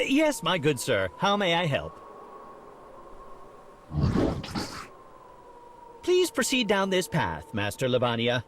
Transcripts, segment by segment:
Yes, my good sir. How may I help? Please proceed down this path, Master Lavania.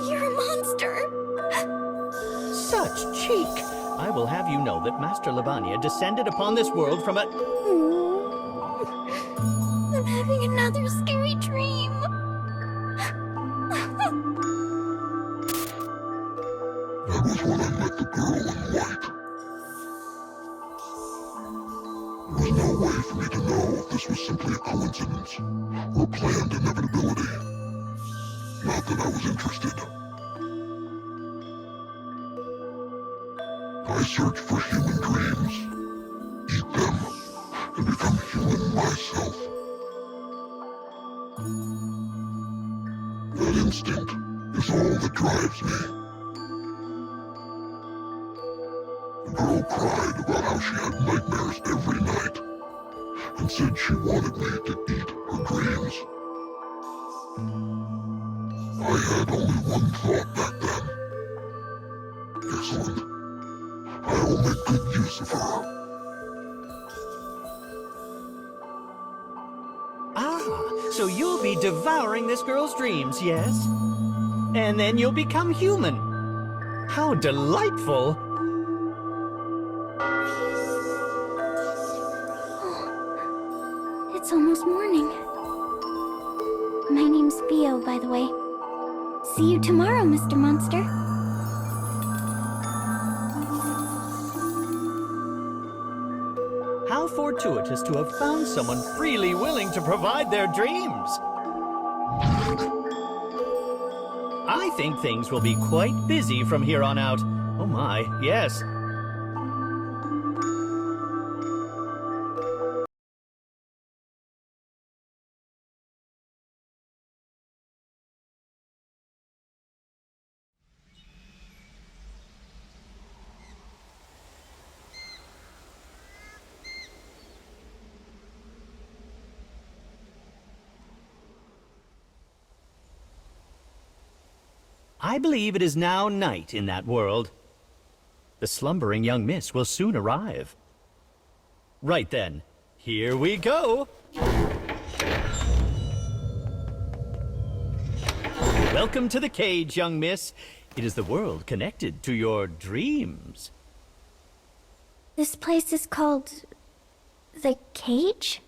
You're a monster! Such cheek! I will have you know that Master Lavania descended upon this world from a... I'm having another scary dream. That was when I met the girl in white. There was no way for me to know if this was simply a coincidence or a planned inevitability. Not that I was interested. I search for human dreams, eat them, and become human myself. That instinct is all that drives me. The girl cried about how she had nightmares every night, and said she wanted me to eat her dreams. I had only one thought back then. Excellent. I will make good use of her. Ah, so you'll be devouring this girl's dreams, yes? And then you'll become human. How delightful! Oh, it's almost morning. My name's Theo, by the way. See you tomorrow, Mr. Monster. How fortuitous to have found someone freely willing to provide their dreams. I think things will be quite busy from here on out. Oh my, yes. I believe it is now night in that world. The slumbering young miss will soon arrive. Right then, here we go! Welcome to the cage, young miss. It is the world connected to your dreams. This place is called... the cage?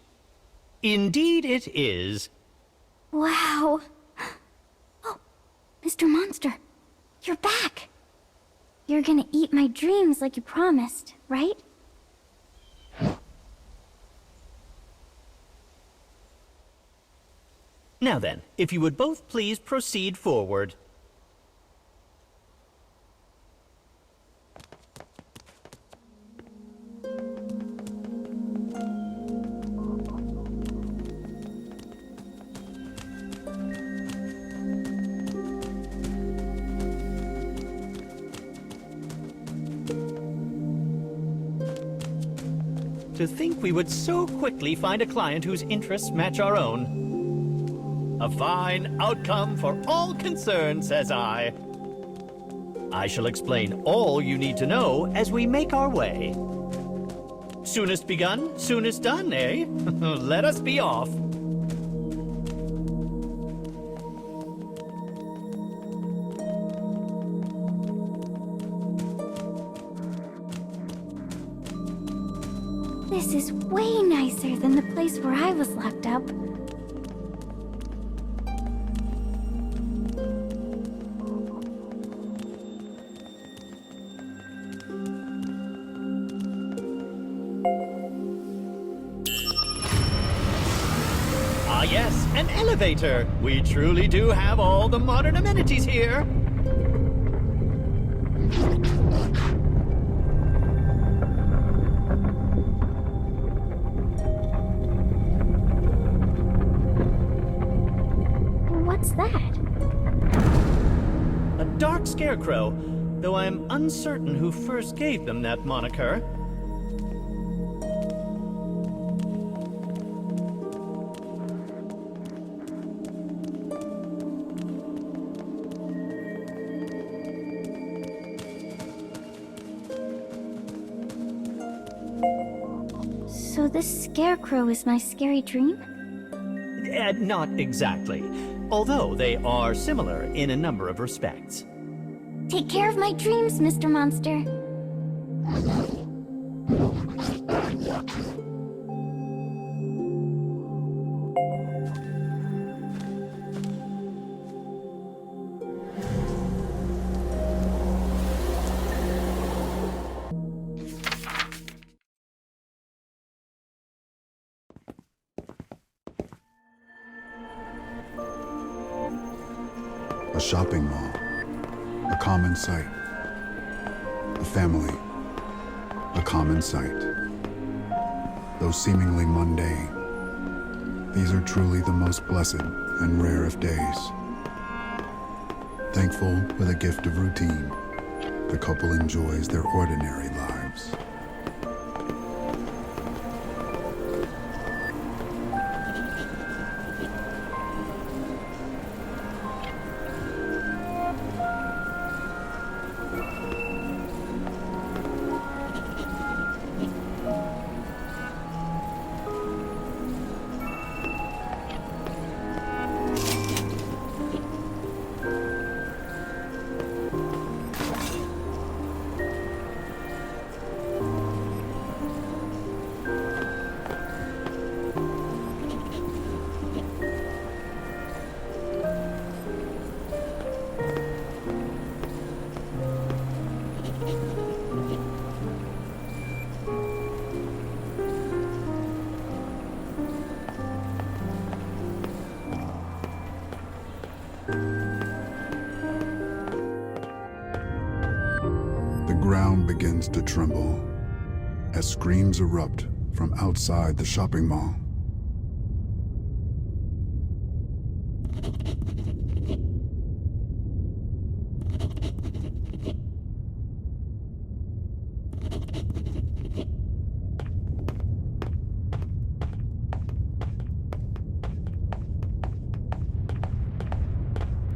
Indeed it is. Wow. Mr. Monster, you're back. You're gonna eat my dreams like you promised, right? Now then, if you would both please proceed forward. To think we would so quickly find a client whose interests match our own. A fine outcome for all concerned, says I. I shall explain all you need to know as we make our way. Soonest begun, soonest done, eh? Let us be off. This is way nicer than the place where I was locked up. Ah yes, an elevator! We truly do have all the modern amenities here! What's that? A dark scarecrow, though I'm uncertain who first gave them that moniker. So this Scarecrow is my scary dream? Not exactly, although they are similar in a number of respects. Take care of my dreams, Mr. Monster. A shopping mall, a common sight. A family, a common sight. Though seemingly mundane, these are truly the most blessed and rare of days. Thankful for the gift of routine, the couple enjoys their ordinary lives. The ground begins to tremble as screams erupt from outside the shopping mall.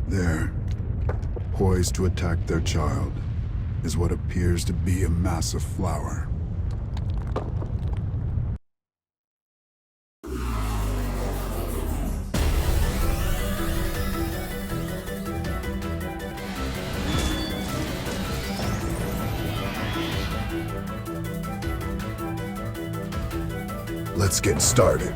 There, poised to attack their child, is what appears to be a massive flower. Let's get started.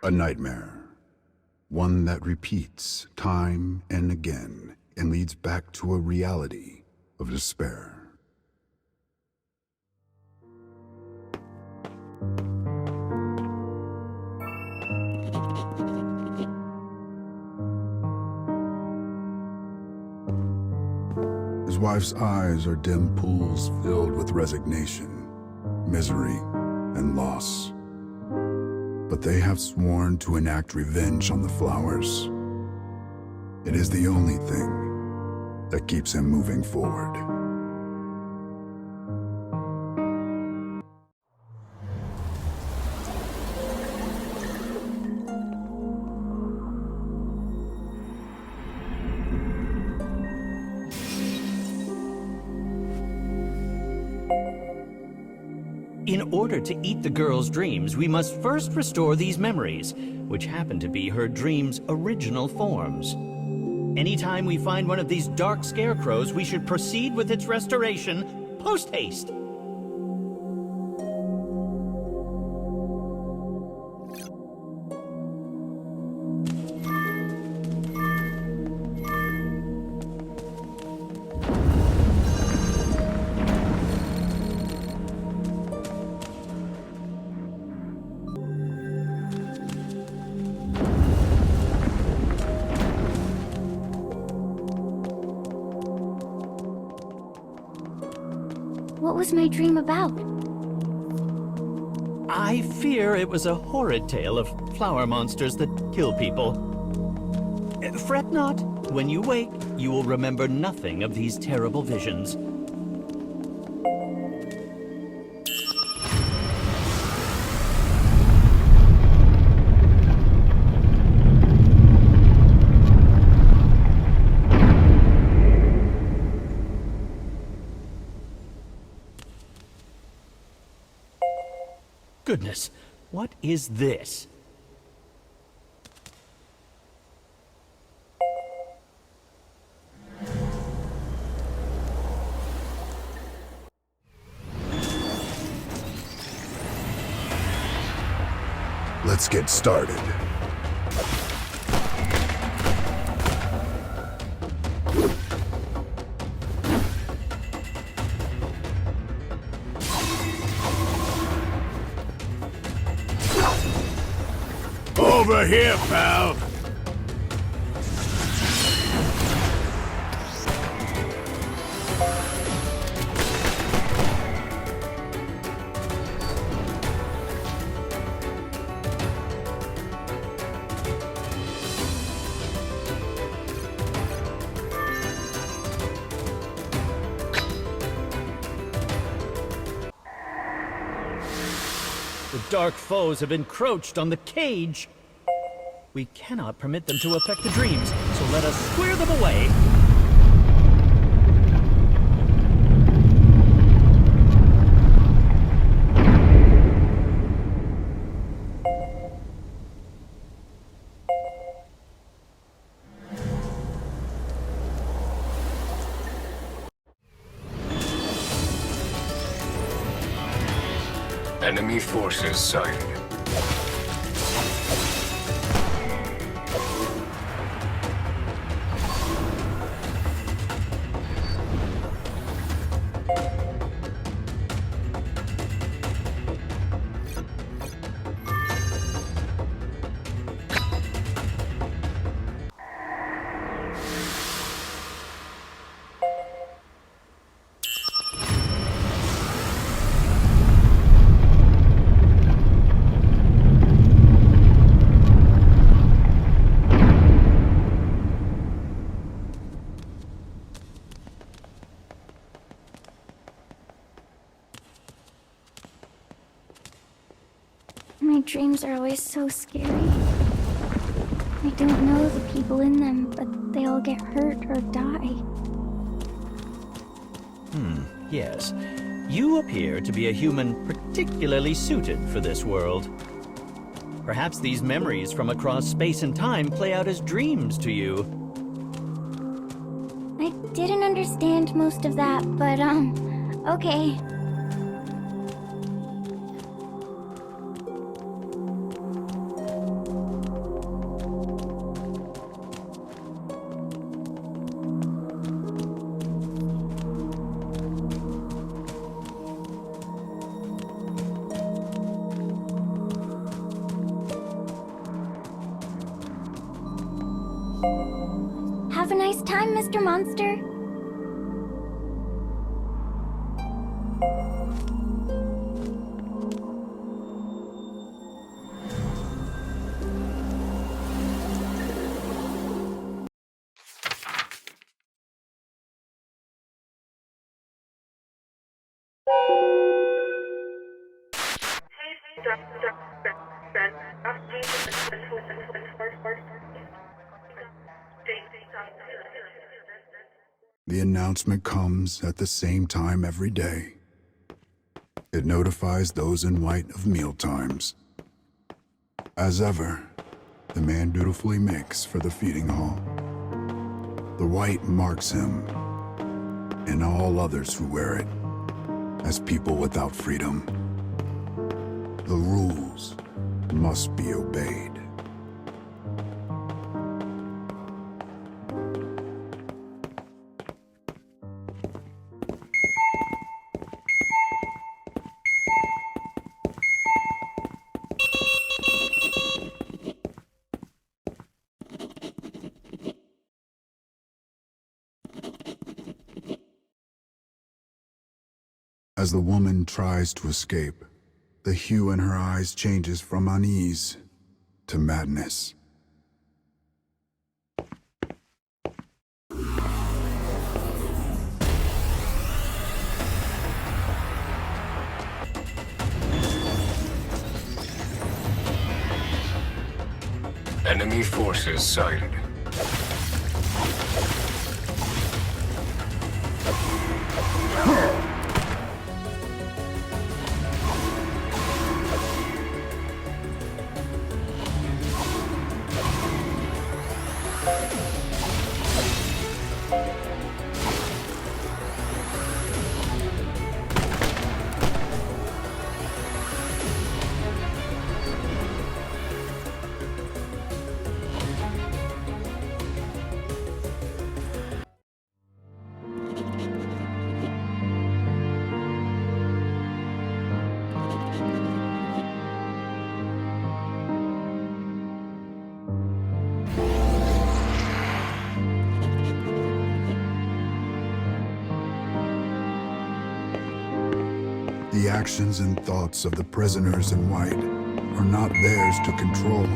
A nightmare. One that repeats time and again and leads back to a reality of despair. His wife's eyes are dim pools filled with resignation, misery, and loss. But they have sworn to enact revenge on the flowers. It is the only thing that keeps him moving forward. In order to eat the girl's dreams, we must first restore these memories, which happen to be her dream's original forms. Anytime we find one of these dark scarecrows, we should proceed with its restoration post-haste. What was my dream about? I fear it was a horrid tale of flower monsters that kill people. Fret not. When you wake, you will remember nothing of these terrible visions. Goodness, what is this? Let's get started. Over here, pal! The dark foes have encroached on the cage. We cannot permit them to affect the dreams, so let us square them away. Enemy forces sighted. My dreams are always so scary. I don't know the people in them, but they all get hurt or die. Yes. You appear to be a human particularly suited for this world. Perhaps these memories from across space and time play out as dreams to you. I didn't understand most of that, but, okay. Have a nice time, Mr. Monster. The announcement comes at the same time every day. It notifies those in white of meal times. As ever, the man dutifully makes for the feeding hall. The white marks him, and all others who wear it, as people without freedom. The rules must be obeyed. As the woman tries to escape, the hue in her eyes changes from unease to madness. Enemy forces sighted. The actions and thoughts of the prisoners in white are not theirs to control.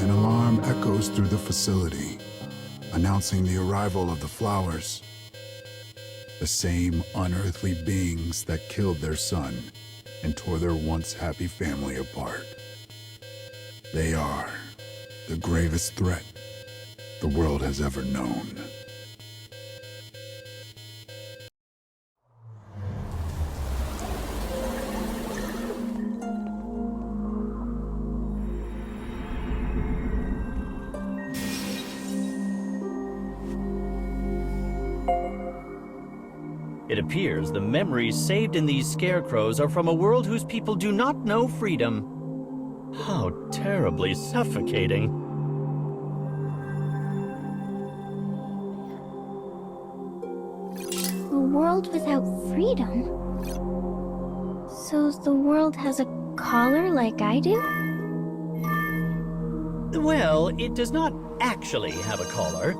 An alarm echoes through the facility, announcing the arrival of the flowers. The same unearthly beings that killed their son and tore their once happy family apart. They are the gravest threat the world has ever known. It appears the memories saved in these scarecrows are from a world whose people do not know freedom. How terribly suffocating. A world without freedom? So the world has a collar like I do? Well, it does not actually have a collar.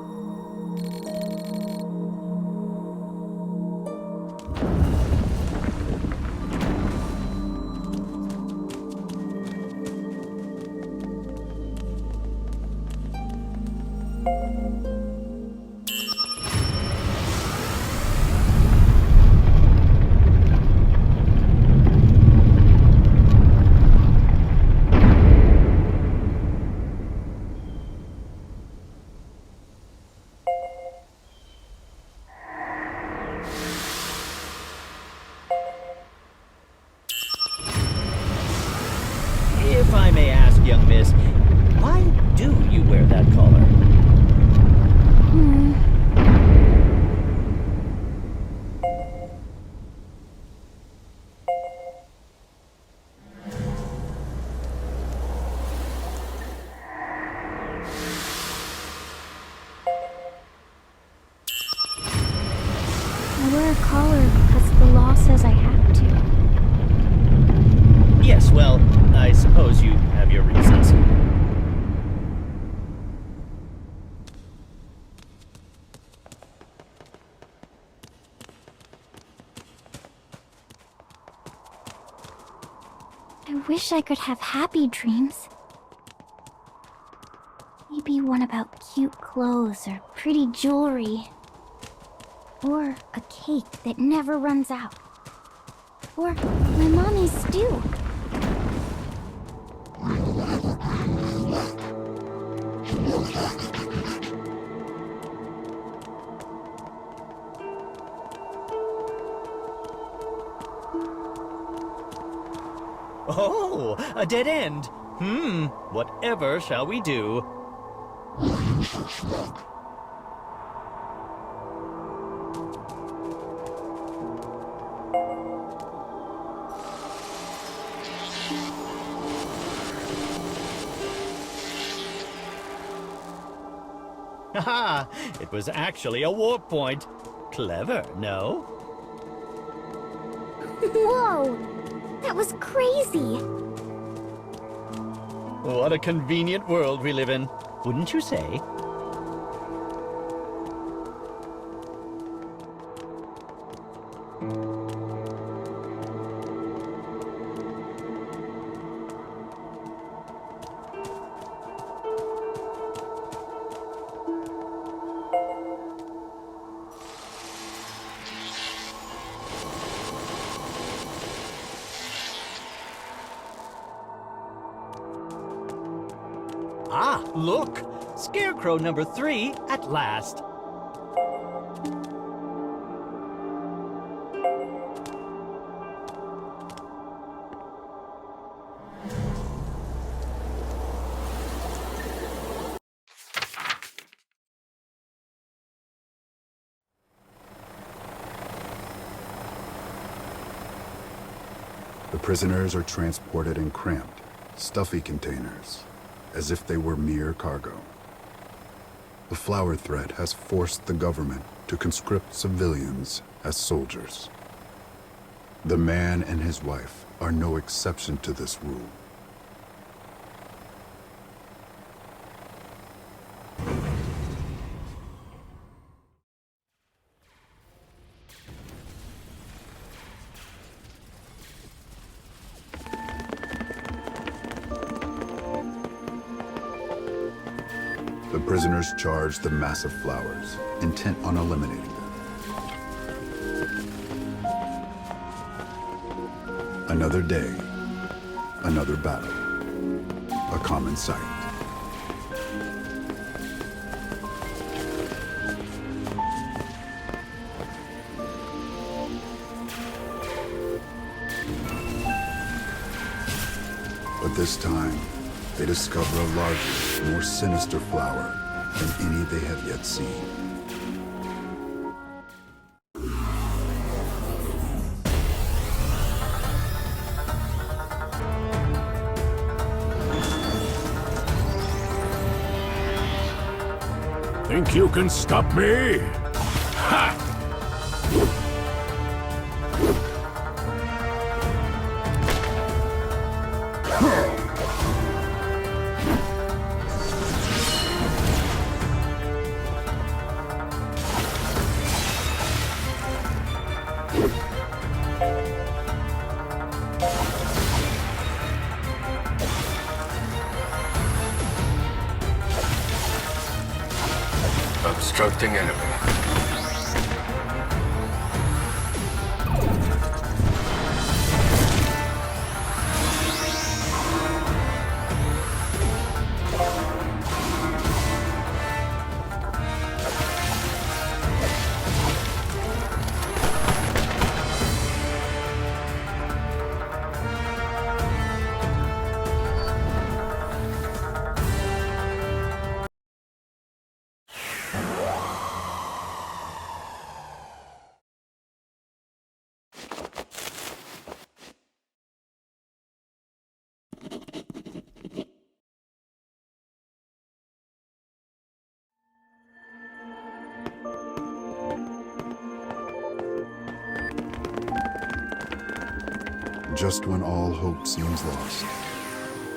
I may ask, young miss, why do you wear that collar? I wear a collar because the law says I have to. Yes, well, I suppose you have your reasons. I wish I could have happy dreams. Maybe one about cute clothes or pretty jewelry. Or a cake that never runs out. Or my mommy's stew. Oh, a dead end. Whatever shall we do? Haha, it was actually a warp point. Clever, no? Whoa! That was crazy! What a convenient world we live in, wouldn't you say? Ah, look! Scarecrow number 3 at last. The prisoners are transported in cramped, stuffy containers, as if they were mere cargo. The flower threat has forced the government to conscript civilians as soldiers. The man and his wife are no exception to this rule. The prisoners charge the massive flowers, intent on eliminating them. Another day, another battle, a common sight. But this time, they discover a larger, more sinister flower than any they have yet seen. Think you can stop me? Ha! Obstructing enemy. just when all hope seems lost,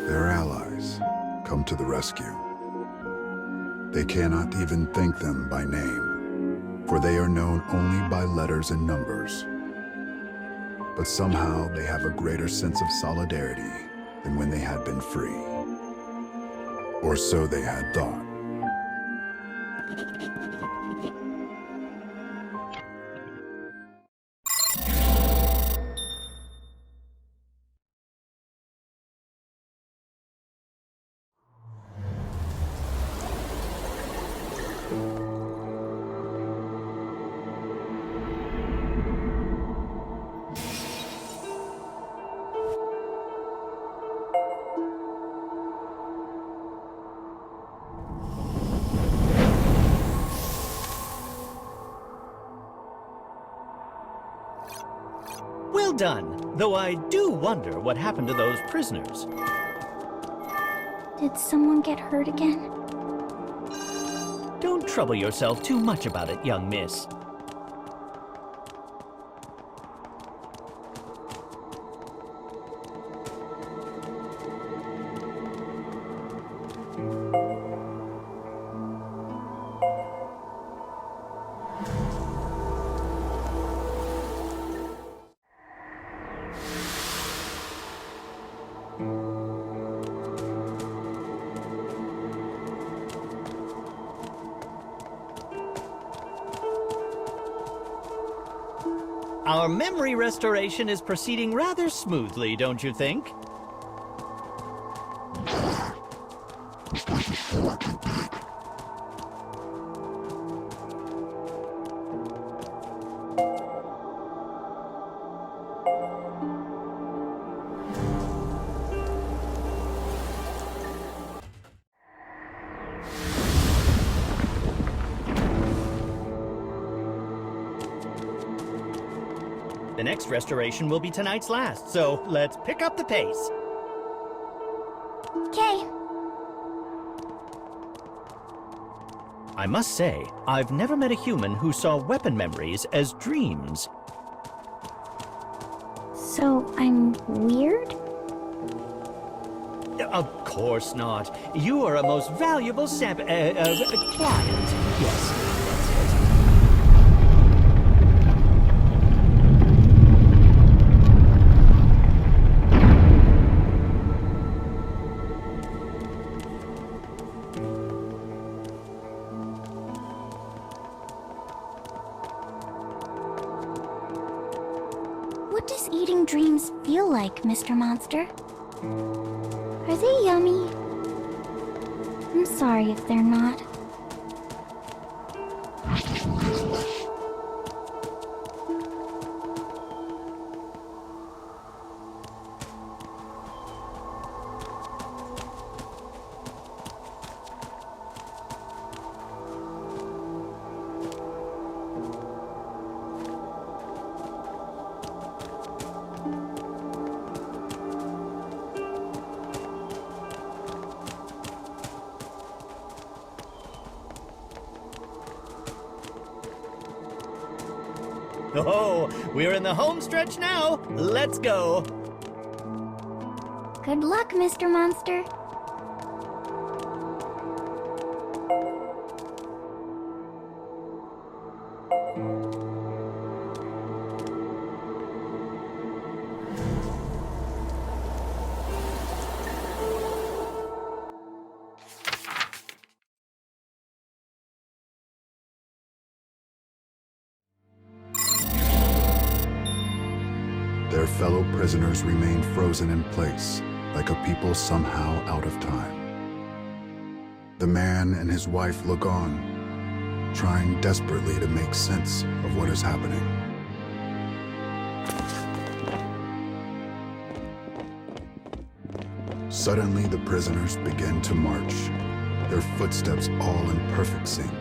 their allies come to the rescue. They cannot even thank them by name, for they are known only by letters and numbers. But somehow they have a greater sense of solidarity than when they had been free. Or so they had thought. Well done, though I do wonder what happened to those prisoners. Did someone get hurt again? Don't trouble yourself too much about it, young miss. Our memory restoration is proceeding rather smoothly, don't you think? The next restoration will be tonight's last, so let's pick up the pace. Okay. I must say, I've never met a human who saw weapon memories as dreams. So I'm weird? Of course not. You are a most valuable client. Yes. What does eating dreams feel like, Mr. Monster? Are they yummy? I'm sorry if they're not. Oh, we're in the home stretch now. Let's go. Good luck, Mr. Monster. Their fellow prisoners remained frozen in place, like a people somehow out of time. The man and his wife look on, trying desperately to make sense of what is happening. Suddenly, the prisoners begin to march, their footsteps all in perfect sync.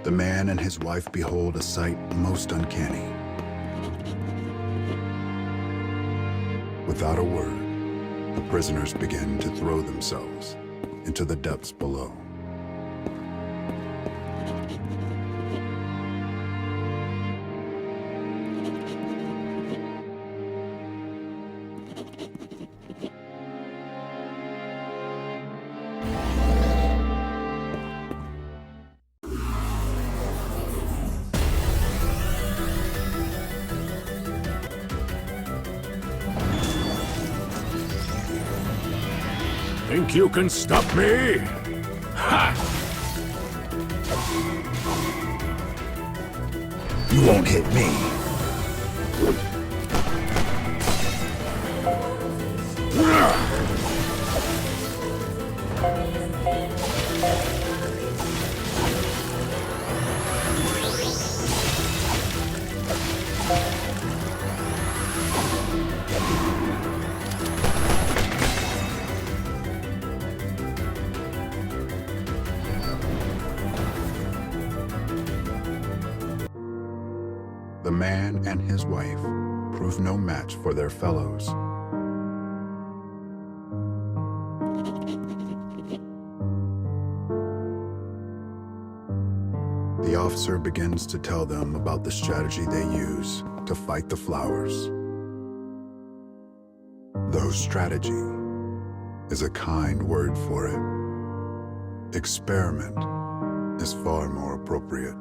The man and his wife behold a sight most uncanny. Without a word, prisoners begin to throw themselves into the depths below. Think you can stop me? Ha! You won't hit me. The man and his wife prove no match for their fellows. The officer begins to tell them about the strategy they use to fight the flowers. Though strategy is a kind word for it, experiment is far more appropriate.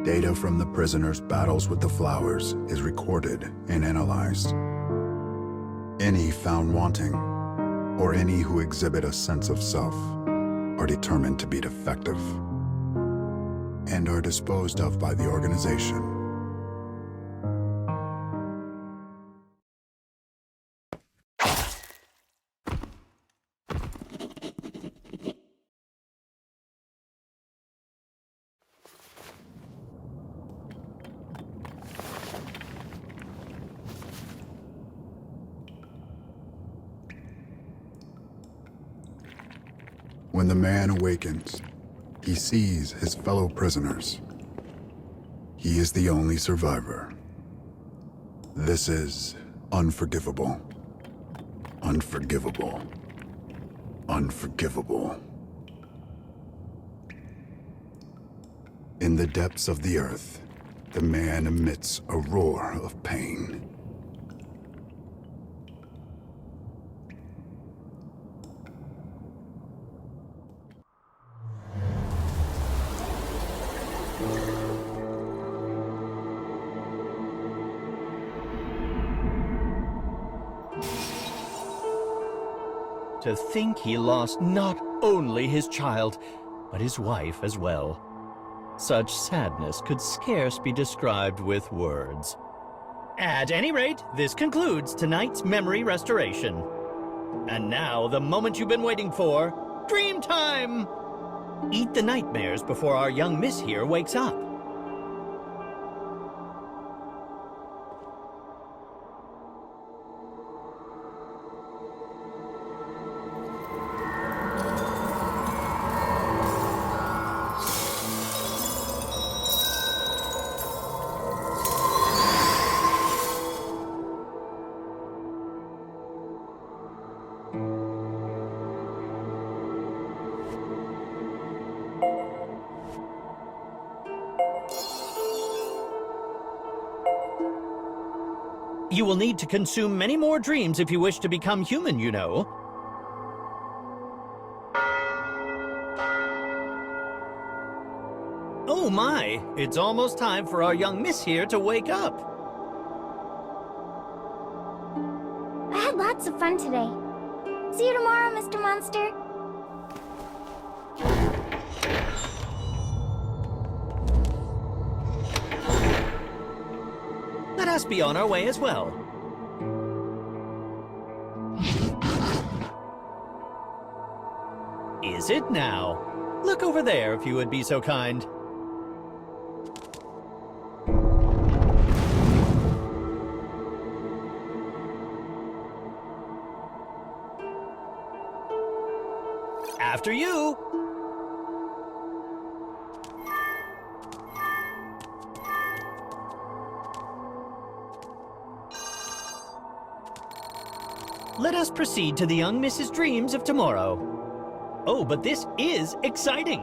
Data from the prisoners' battles with the flowers is recorded and analyzed. Any found wanting, or any who exhibit a sense of self, are determined to be defective and are disposed of by the organization. When the man awakens, he sees his fellow prisoners. He is the only survivor. This is unforgivable. Unforgivable. Unforgivable. In the depths of the earth, the man emits a roar of pain. To think he lost not only his child, but his wife as well. Such sadness could scarce be described with words. At any rate, this concludes tonight's memory restoration. And now, the moment you've been waiting for, dream time! Eat the nightmares before our young miss here wakes up. You will need to consume many more dreams if you wish to become human, you know. Oh my, it's almost time for our young miss here to wake up. I had lots of fun today. See you tomorrow, Mr. Monster. Let us be on our way as well. Is it now? Look over there if you would be so kind. After you! let us proceed to the young Mrs. Dreams of tomorrow. Oh, but this is exciting!